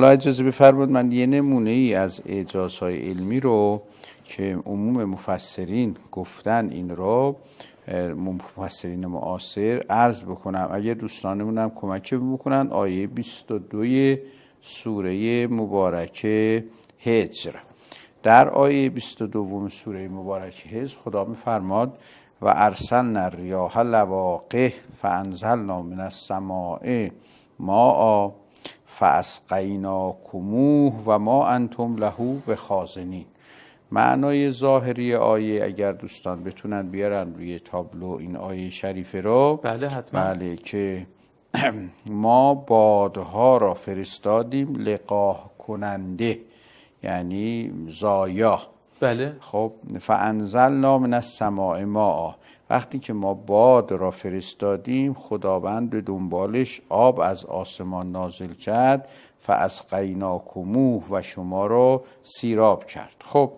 حالا اجازه بفرمایید من یه نمونه ای از اعجازهای علمی رو که عموم مفسرین گفتن این رو، مفسرین معاصر عرض بکنم. اگه دوستانمون هم کمک بکنن، آیه 22 سوره مبارکه هجر. در آیه 22 سوره مبارکه هجر خدا میفرماد و ارسلنا الریاح لواقح فانزلنا من السماء ماء فاسقیناکموه و ما انتم له بخازنین. معنای ظاهری آیه اگر دوستان بتونن بیارن روی تابلو این آیه شریفه رو. بله حتما. بله، که ما بادها را فرستادیم لقاح کننده، یعنی زایا. بله. خب فانزلنا من السماء ماء، وقتی که ما باد را فرستادیم خداوند به دنبالش آب از آسمان نازل کرد، فاسقیناکموه و شما را سیراب کرد. خب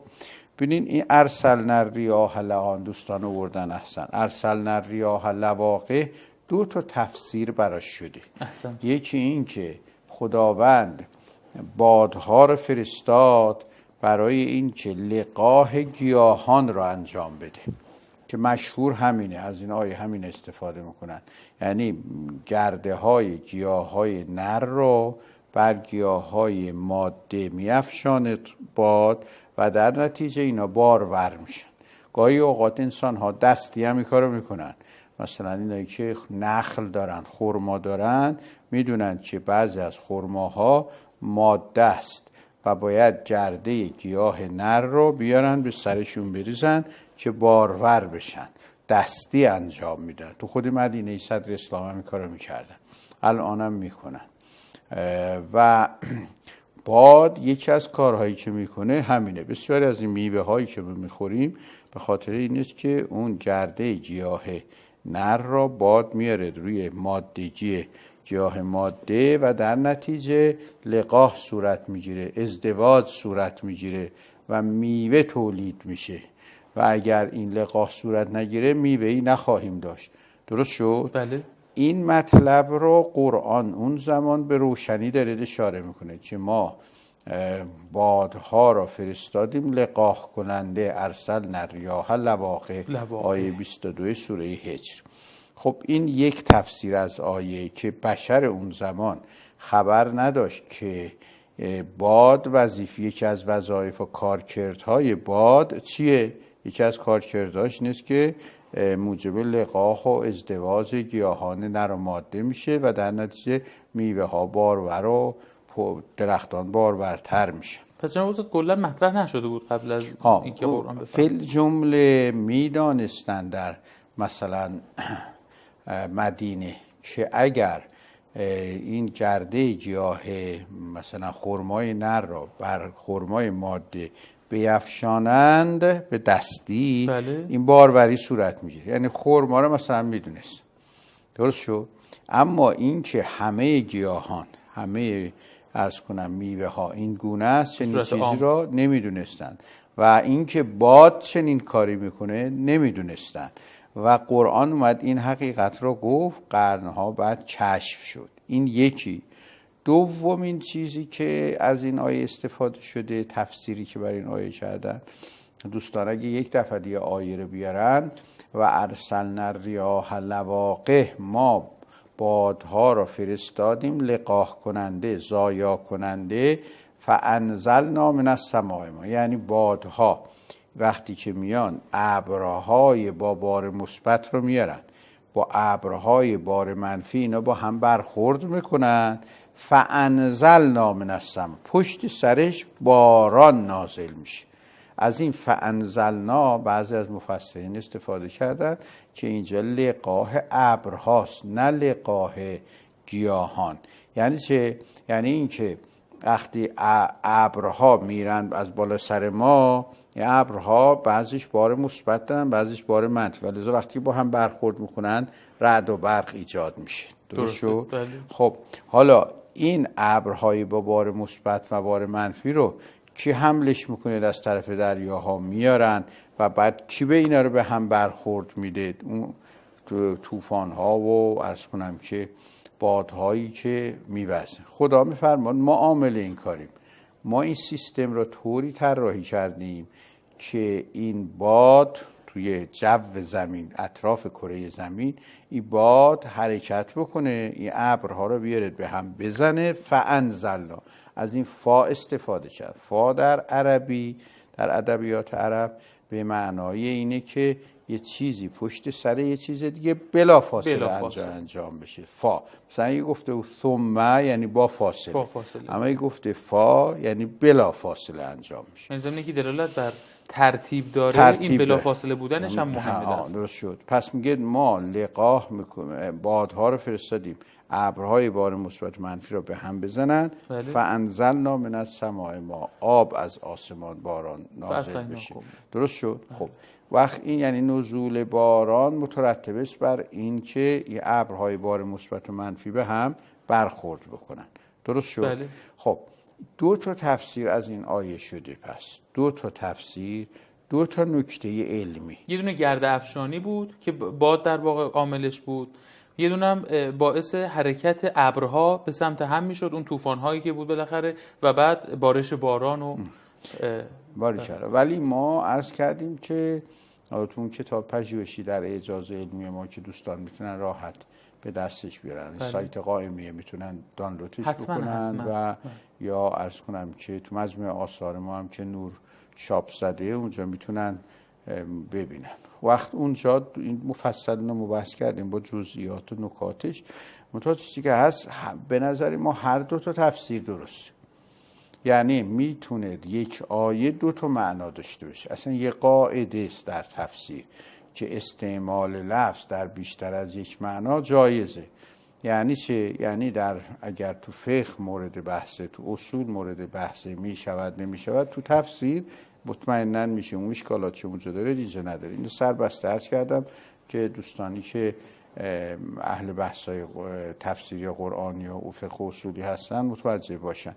ببینین این ارسلنا الریاح لواقح دوستان آوردن. احسن. ارسلنا الریاح لواقح دو تا تفسیر براش شده. احسن. یکی این که خداوند بادها را فرستاد برای این که لقاح گیاهان را انجام بده، که مشهور همینه، از این آیه همین استفاده میکنن، یعنی گرده های گیاه های نر رو بر گیاه های ماده میافشاند باد و در نتیجه اینا بارور میشن. گاهی اوقات انسان ها دستی هم این کارو میکنن، مثلا اینایی که نخل دارن، خرما دارن، میدونن که بعضی از خرماها ماده است و باید گرده گیاه نر رو بیارن به سرشون بریزن که بارور بشن. دستی انجام میدن. تو خود مدینه صدر اسلام هم این کارو میکردن، الانم میکنن. و باد یکی از کارهایی که میکنه همینه. بسیاری از این میوه هایی که میخوریم به خاطر این است که اون گرده گیاه نر را باد میاره روی مادگی گیاه ماده و در نتیجه لقاح صورت میگیره، ازدواج صورت میگیره و میوه تولید میشه. و اگر این لقاح صورت نگیره میوه‌ای نخواهیم داشت. درست شد؟ بله. این مطلب رو قرآن اون زمان به روشنی داره اشاره میکنه که ما بادها را فرستادیم لقاح کننده، ارسلنا الریاح لواقح. آیه 22 سوره هجر. خب این یک تفسیر از آیه که بشر اون زمان خبر نداشت که باد وظیفه، یکی از وظایف و کارکردهای باد چیه؟ یکی از کارکردهاش نیست که موجب لقاح و ازدواج گیاهان نر و ماده میشه و در نتیجه میوه ها بارور و درختان بارورتر میشه. پس جناب استاد کلا مطرح نشده بود قبل از اینکه قرآن بفرمایه؟ فی الجمله میدانستن در مثلا مدینه که اگر این گرده گیاه مثلا خرمای نر را بر خرمای ماده بیفشانند به دستی، بله. این باروری صورت میگیره. یعنی خرما رو مثلا میدونست. درست شد؟ اما این که همه گیاهان، همه عرض کنم میوه ها این گونه است، چنین چیزی را نمیدونستن. و این که باد چنین کاری میکنه نمیدونستن. و قرآن اومد این حقیقت را گفت، قرنها بعد کشف شد. این یکی. دومین چیزی که از این آیه استفاده شده، تفسیری که برای این آیه کردن، دوستان اگه یک دفعه دیگه آیه رو بیارن و ارسلنا الریاح لواقح، ما بادها را فرستادیم لقاح کننده، زایا کننده، فانزلنا من السماء ماء، یعنی بادها وقتی که میان ابرهای با بار مثبت رو میارن با ابرهای بار منفی، اینا با هم برخورد میکنن، فانزلنا من السماء، پشت سرش باران نازل میشه. از این فانزلنا بعضی از مفسرین استفاده کردن که اینجا لقاح ابرهاست نه لقاح گیاهان. یعنی چه؟ یعنی این که وقتی ابرها میرن از بالا سر ما، این ابرها بعضیش بار مثبت دارن بعضیش بار منفی، ولی وقتی با هم برخورد میکنن رعد و برق ایجاد میشه. درست شد؟ بله. خب حالا این ابرهای با بار مثبت و بار منفی رو کی حملش میکنه؟ از طرف دریاها میارن و بعد کی به اینا رو به هم برخورد میده؟ اون طوفان ها و عرض کنم که بادهایی که میوزه. خدا میفرمان ما عامل این کاریم. ما این سیستم را طوری طراحی کردیم که این باد توی جو زمین، اطراف کره زمین، این باد حرکت بکنه، این ابرها رو بیاره به هم بزنه. فانزلنا، از این فا استفاده کرد. فا در عربی، در ادبیات عرب به معنای اینه که یه چیزی پشت سر یه چیز دیگه بلافاصله انجام بشه. فا مثلا یه گفته ثم یعنی با فاصله، اما یه گفته فا یعنی بلافاصله انجام میشه. یعنی زمینی که دلالت بر ترتیب داره، این بلافاصله بودنش هم مهمه. درست شد. پس میگه ما لقاح میکنیم، بادها رو فرستادیم ابرهای بار مثبت و منفی رو به هم بزنن. فانزلنا من السماء ما، آب از آسمان باران نازل بشه. درست شد. خب وقت این یعنی نزول باران مترتب است بر این که این ابرهای بار مثبت و منفی به هم برخورد بکنن. درست شد. بله. خب دو تا تفسیر از این آیه شده. پس دو تا تفسیر، دو تا نکته علمی. یه دونه گرد افشانی بود که باد در واقع عاملش بود، یه دونه هم باعث حرکت ابرها به سمت هم میشد، اون طوفان هایی که بود بالاخره، و بعد بارش باران و باریکلا. ولی ما عرض کردیم که تو اون کتاب پژوهشی در اعجاز علمی ما که دوستان میتونن راحت به دستش بیارن، سایت قائمیه، میتونن دانلودش بکنن و یا عرض کنم که تو مجموعه آثار ما هم که نور چاپ زده اونجا میتونن ببینن. وقت اونجا این مفصل مبحث کردیم با جزئیات و نکاتش. منتها چیزی که هست به نظر ما هر دو تا تفسیر درسته. یعنی میتونه یک آیه دو تا معنا داشته باشه. اصلا یه قاعده است در تفسیر که استعمال لفظ در بیشتر از یک معنا جایزه. یعنی چه؟ یعنی اگر تو فقه مورد بحثه، تو اصول مورد بحثه، میشود نمیشود، تو تفسیر مطمئناً میشه. اون اشکالات چه وجود داره دیگه نداره. این سر بسته عرض کردم که دوستانی که اهل بحث‌های تفسیری قرآنی و فقه اصولی هستن متوجه باشن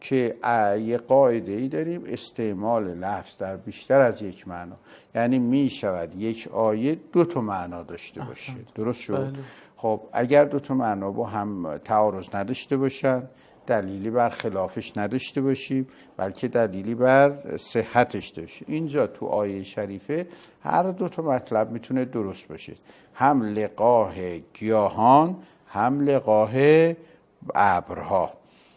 که یه قاعده‌ای داریم، استعمال لفظ در بیشتر از یک معنا، یعنی می شود یک آیه دو تا معنا داشته باشه. درست شد؟ بله. خب اگر دو تا معنا با هم تعارض نداشته باشن، دلیلی بر خلافش نداشته باشیم، بلکه دلیلی بر صحتش داشته. اینجا تو آیه شریفه هر دو تا مطلب میتونه درست باشه، هم لقاح گیاهان، هم لقاح ابرها.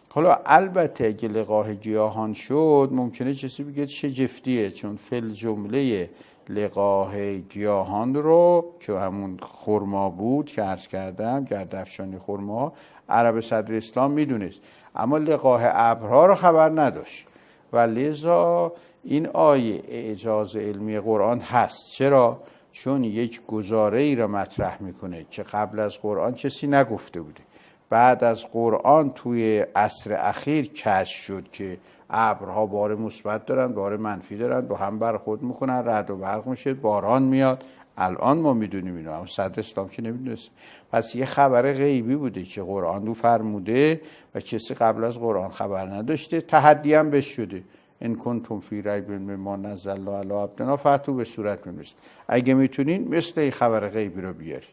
حالا البته اگه لقاح گیاهان شد ممکنه کسی بگه چه جفتیه، چون فل جمله لقاح گیاهان رو که همون خرما بود که عرض کردم، گردافشانی خرما، عرب صدر اسلام میدونست، اما لقاح ابرها رو خبر نداشت و لذا این آیه اعجاز علمی قرآن هست. چرا؟ چون یک گزاره ای را مطرح میکنه که قبل از قرآن کسی نگفته بوده. بعد از قرآن توی عصر اخیر کشف شد که ابرها بار مثبت دارن، بار منفی دارن، با هم برخورد میکنن، رعد و برق میشه، باران میاد. الان ما میدونیم اینو، اما صدر اسلام که نمیدونست. پس یه خبر غیبی بوده که قرآن رو فرموده و کسی قبل از قرآن خبر نداشته. تحدی هم بهش شده، ان کنتم فی ریب مما نزلنا علی عبدنا فاتوا به صورت مثل، اگه میتونین مثل این خبر غیبی رو بیارید.